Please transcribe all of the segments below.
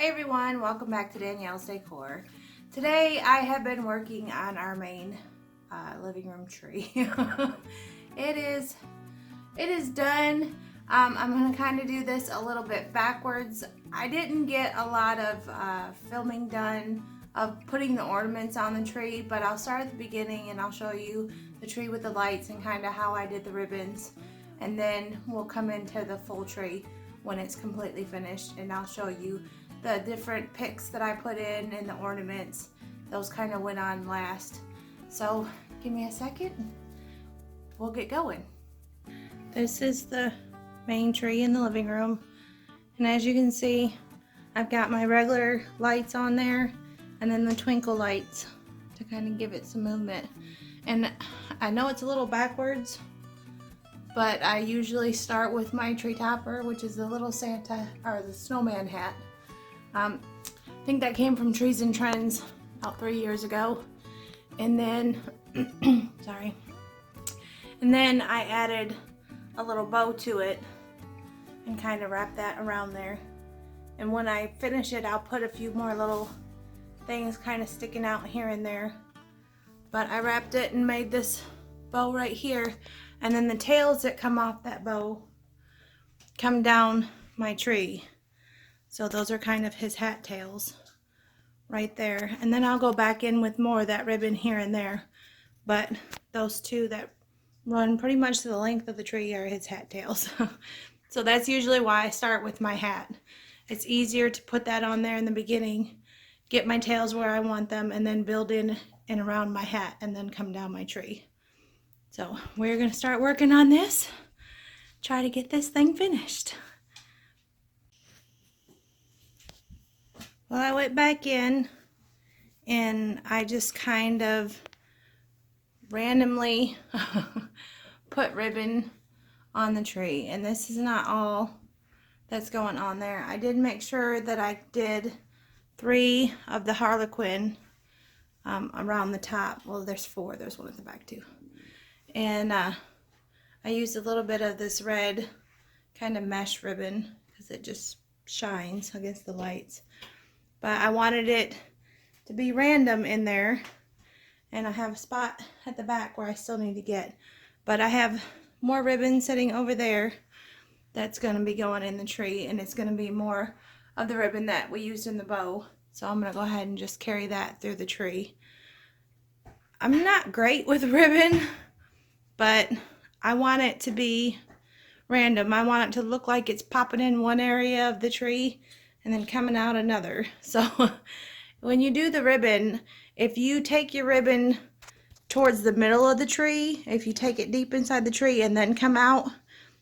Hey everyone, welcome back to Danielle's Decor. Today I have been working on our main living room tree. It is done. I'm going to kind of do this a little bit backwards. I didn't get a lot of filming done of putting the ornaments on the tree, but I'll start at the beginning and I'll show you the tree with the lights and kind of how I did the ribbons, and then we'll come into the full tree when it's completely finished, and I'll show you the different picks that I put in and the ornaments. Those kind of went on last. So give me a second, we'll get going. This is the main tree in the living room, and as you can see, I've got my regular lights on there and then the twinkle lights to kind of give it some movement. And I know it's a little backwards, but I usually start with my tree topper, which is the little Santa or the snowman hat. I think that came from Trees and Trends about 3 years ago. And then, sorry. And then I added a little bow to it and kind of wrap that around there. And when I finish it, I'll put a few more little things kind of sticking out here and there. But I wrapped it and made this bow right here. And then the tails that come off that bow come down my tree. So those are kind of his hat tails right there. And then I'll go back in with more of that ribbon here and there. But those two that run pretty much to the length of the tree are his hat tails. So that's usually why I start with my hat. It's easier to put that on there in the beginning, get my tails where I want them, and then build in and around my hat and then come down my tree. So we're going to start working on this, try to get this thing finished. Well, I went back in and I just kind of randomly put ribbon on the tree, and this is not all that's going on there. I did make sure that I did 3 of the Harlequin around the top. Well, there's 4, there's one at the back too. And I used a little bit of this red kind of mesh ribbon because it just shines against the lights. But I wanted it to be random in there, and I have a spot at the back where I still need to get. But I have more ribbon sitting over there that's going to be going in the tree, and it's going to be more of the ribbon that we used in the bow. So I'm going to go ahead and just carry that through the tree. I'm not great with ribbon, but I want it to be random. I want it to look like it's popping in one area of the tree and then coming out another. So when you do the ribbon, if you take your ribbon towards the middle of the tree, if you take it deep inside the tree and then come out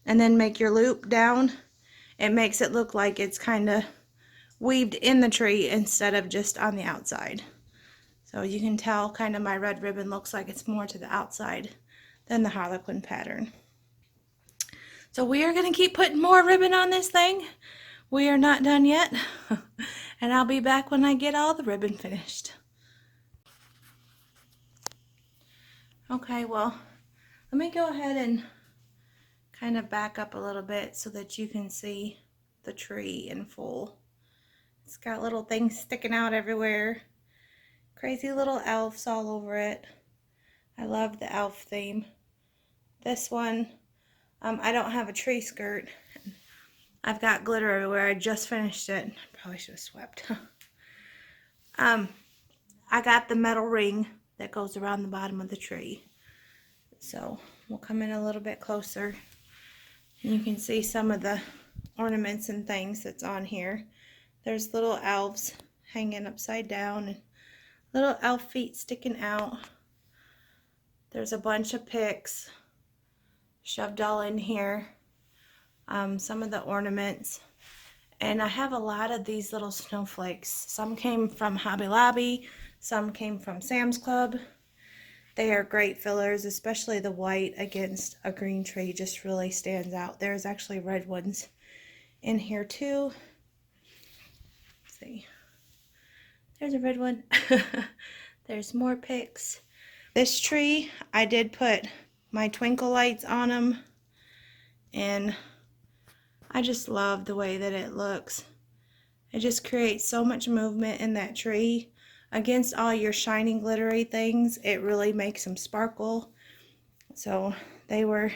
and then make your loop down, it makes it look like it's kind of weaved in the tree instead of just on the outside. So you can tell kind of my red ribbon looks like it's more to the outside than the Harlequin pattern. So we are going to keep putting more ribbon on this thing. We are not done yet, and I'll be back when I get all the ribbon finished. Okay, well, let me go ahead and kind of back up a little bit so that you can see the tree in full. It's got little things sticking out everywhere. Crazy little elves all over it. I love the elf theme. This one, I don't have a tree skirt. I've got glitter everywhere. I just finished it. Probably should have swept. I got the metal ring that goes around the bottom of the tree. So we'll come in a little bit closer, and you can see some of the ornaments and things that's on here. There's little elves hanging upside down and little elf feet sticking out. There's a bunch of picks shoved all in here. Some of the ornaments, and I have a lot of these little snowflakes. Some came from Hobby Lobby, some came from Sam's Club. They are great fillers, especially the white against a green tree just really stands out. There's actually red ones in here too. Let's see, there's a red one. There's more picks. This tree, I did put my twinkle lights on them, and I just love the way that it looks. It just creates so much movement in that tree. Against all your shiny glittery things, it really makes them sparkle. So they were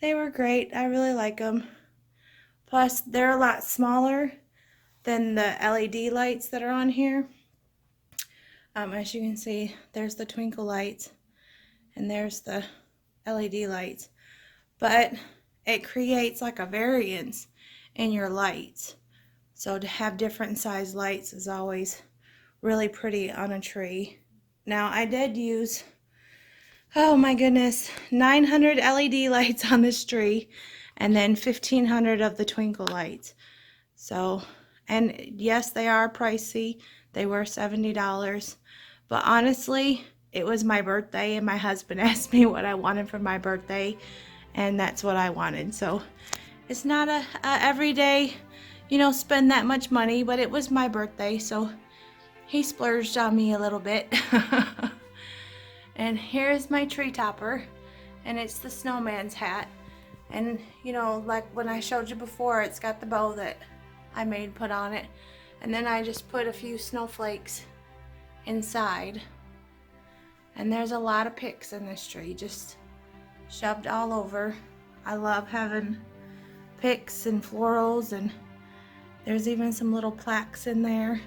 great. I really like them. Plus, they're a lot smaller than the LED lights that are on here. As you can see, there's the twinkle lights and there's the LED lights. But it creates like a variance in your lights. So to have different size lights is always really pretty on a tree. Now I did use, oh my goodness, 900 LED lights on this tree and then 1,500 of the twinkle lights. So, and yes, they are pricey. They were $70. But honestly, it was my birthday and my husband asked me what I wanted for my birthday, and that's what I wanted. So it's not a everyday, you know, spend that much money, but it was my birthday, so he splurged on me a little bit. And here's my tree topper, and it's the snowman's hat. And you know, like when I showed you before, it's got the bow that I made put on it, and then I just put a few snowflakes inside. And there's a lot of picks in this tree, just shoved all over. I love having picks and florals, and there's even some little plaques in there.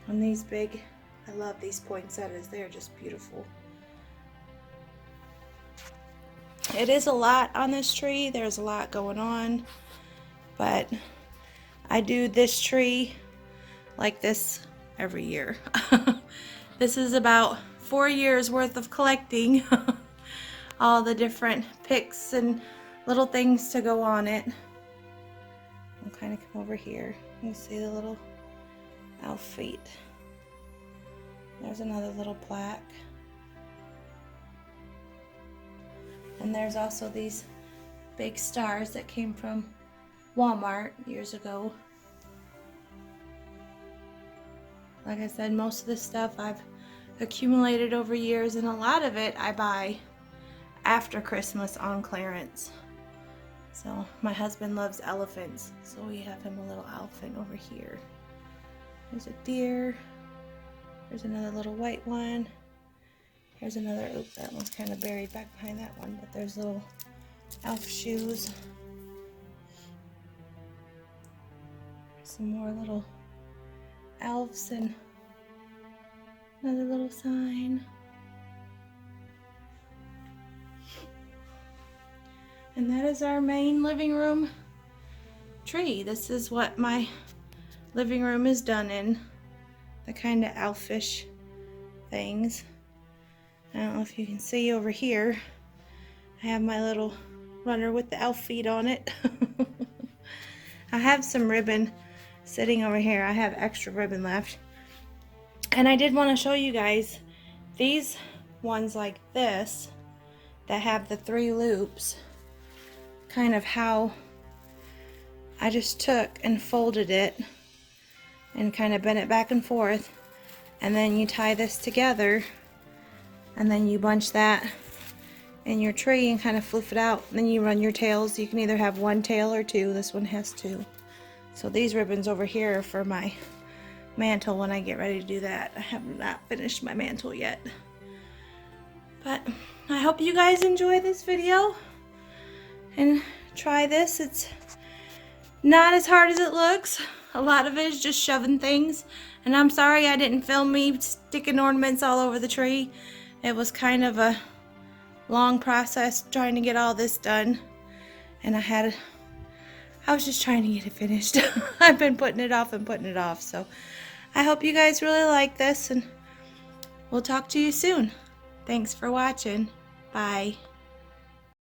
And these big, I love these poinsettias, they're just beautiful. It is a lot on this tree, there's a lot going on, but I do this tree like this every year. This is about 4 years worth of collecting all the different picks and little things to go on it. I'll kind of come over here. You see the little elf feet. There's another little plaque. And there's also these big stars that came from Walmart years ago. Like I said, most of this stuff I've accumulated over years, and a lot of it I buy after Christmas on clearance. So my husband loves elephants, so we have him a little elephant over here. There's a deer. There's another little white one. Here's another, oops, that one's kind of buried back behind that one, but there's little elf shoes. Some more little elves and another little sign. And that is our main living room tree. This is what my living room is done in. The kind of elfish things. I don't know if you can see over here. I have my little runner with the elf feet on it. I have some ribbon sitting over here. I have extra ribbon left. And I did want to show you guys these ones like this that have the 3 loops. Kind of how I just took and folded it and kind of bent it back and forth, and then you tie this together, and then you bunch that in your tree and kind of flip it out, and then you run your tails. You can either have 1 tail or 2. This one has 2. So these ribbons over here are for my mantle when I get ready to do that. I have not finished my mantle yet. But I hope you guys enjoy this video and try this. It's not as hard as it looks. A lot of it is just shoving things. And I'm sorry I didn't film me sticking ornaments all over the tree. It was kind of a long process trying to get all this done. And I was just trying to get it finished. I've been putting it off and putting it off. So I hope you guys really like this, and we'll talk to you soon. Thanks for watching. Bye.